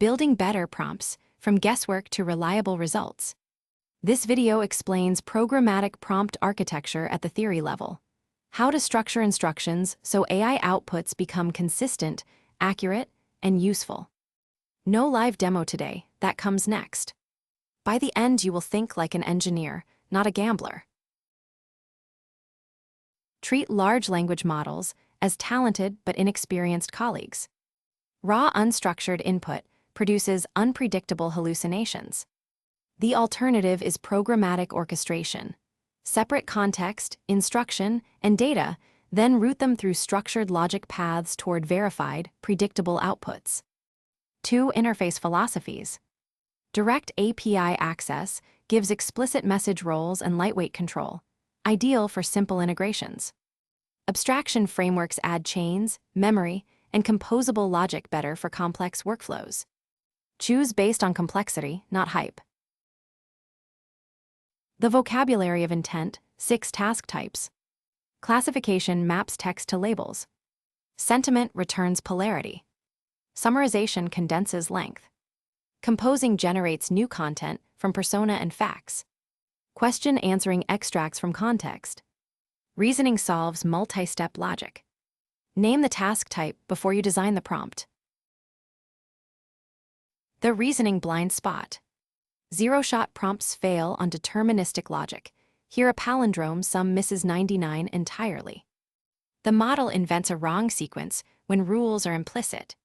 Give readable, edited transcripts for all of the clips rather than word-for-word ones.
Building better prompts, from guesswork to reliable results. This video explains programmatic prompt architecture at the theory level. How to structure instructions so AI outputs become consistent, accurate, and useful. No live demo today, that comes next. By the end, you will think like an engineer, not a gambler. Treat large language models as talented but inexperienced colleagues. Raw unstructured input produces unpredictable hallucinations. The alternative is programmatic orchestration. Separate context, instruction, and data, then route them through structured logic paths toward verified, predictable outputs. 2. Interface philosophies. Direct API access gives explicit message roles and lightweight control, ideal for simple integrations. Abstraction frameworks add chains, memory, and composable logic better for complex workflows. Choose based on complexity, not hype. The vocabulary of intent, 6 task types. Classification maps text to labels. Sentiment returns polarity. Summarization condenses length. Composing generates new content from persona and facts. Question answering extracts from context. Reasoning solves multi-step logic. Name the task type before you design the prompt. The reasoning blind spot. Zero-shot prompts fail on deterministic logic. Here a palindrome sum misses 99 entirely. The model invents a wrong sequence when rules are implicit.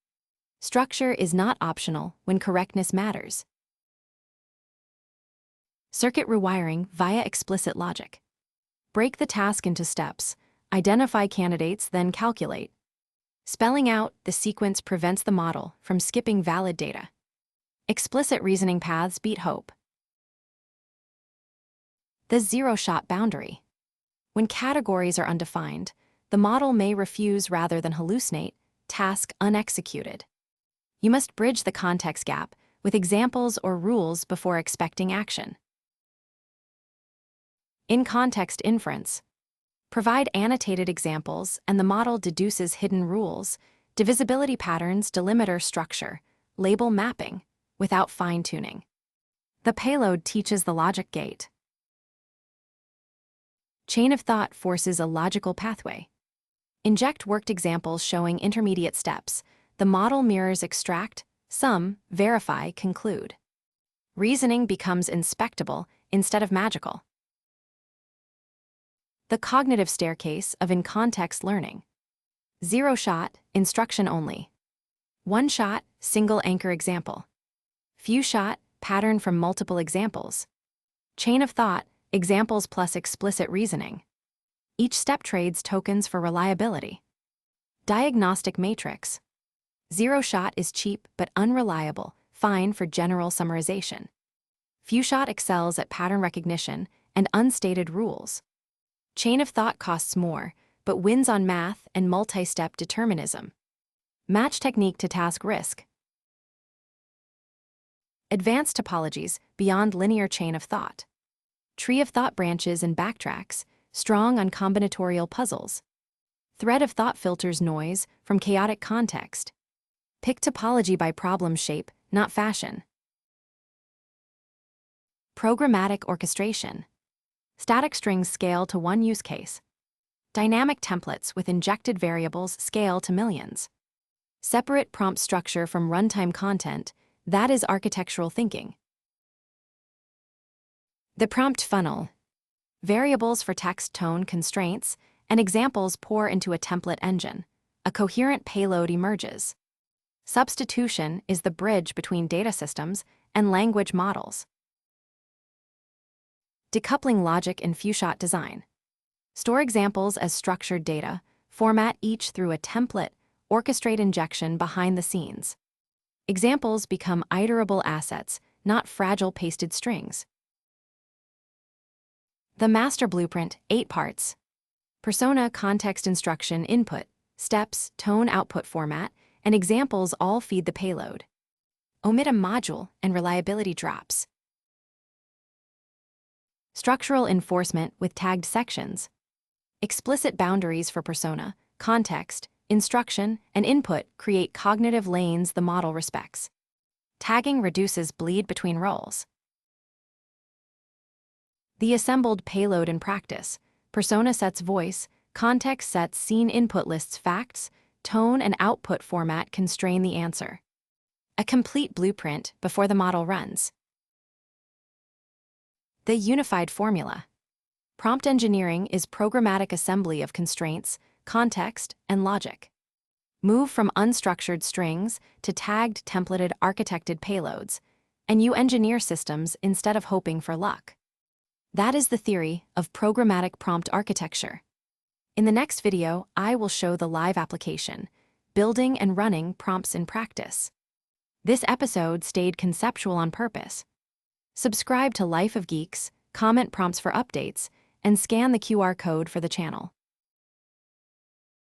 Structure is not optional when correctness matters. Circuit rewiring via explicit logic. Break the task into steps. Identify candidates, then calculate. Spelling out the sequence prevents the model from skipping valid data. Explicit reasoning paths beat hope. The zero-shot boundary. When categories are undefined, the model may refuse rather than hallucinate, task unexecuted. You must bridge the context gap with examples or rules before expecting action. In-context inference. Provide annotated examples and the model deduces hidden rules, divisibility patterns, delimiter structure, label mapping, without fine-tuning. The payload teaches the logic gate. Chain of thought forces a logical pathway. Inject worked examples showing intermediate steps. The model mirrors extract, sum, verify, conclude. Reasoning becomes inspectable instead of magical. The cognitive staircase of in-context learning. Zero-shot, instruction only. One-shot, single anchor example. Few-shot, pattern from multiple examples. Chain of thought, examples plus explicit reasoning. Each step trades tokens for reliability. Diagnostic matrix. Zero-shot is cheap but unreliable, fine for general summarization. Few-shot excels at pattern recognition and unstated rules. Chain of thought costs more, but wins on math and multi-step determinism. Match technique to task risk. Advanced topologies beyond linear chain of thought. Tree of thought branches and backtracks, strong on combinatorial puzzles. Thread of thought filters noise from chaotic context. Pick topology by problem shape, not fashion. Programmatic orchestration. Static strings scale to one use case. Dynamic templates with injected variables scale to millions. Separate prompt structure from runtime content, that is architectural thinking. The prompt funnel. Variables for text tone constraints and examples pour into a template engine. A coherent payload emerges. Substitution is the bridge between data systems and language models. Decoupling logic in few-shot design. Store examples as structured data, format each through a template, orchestrate injection behind the scenes. Examples become iterable assets, not fragile pasted strings. The master blueprint, 8 parts. Persona, context, instruction, input, steps, tone, output format, and examples all feed the payload. Omit a module and reliability drops. Structural enforcement with tagged sections. Explicit boundaries for persona, context, instruction, and input create cognitive lanes the model respects. Tagging reduces bleed between roles. The assembled payload in practice. Persona sets voice, context sets scene, input lists facts, tone and output format constrain the answer. A complete blueprint before the model runs. The unified formula. Prompt engineering is programmatic assembly of constraints, context, and logic. Move from unstructured strings to tagged, templated, architected payloads, and you engineer systems instead of hoping for luck. That is the theory of programmatic prompt architecture. In the next video, I will show the live application, building and running prompts in practice. This episode stayed conceptual on purpose. Subscribe to Life of Geeks, comment prompts for updates, and scan the QR code for the channel.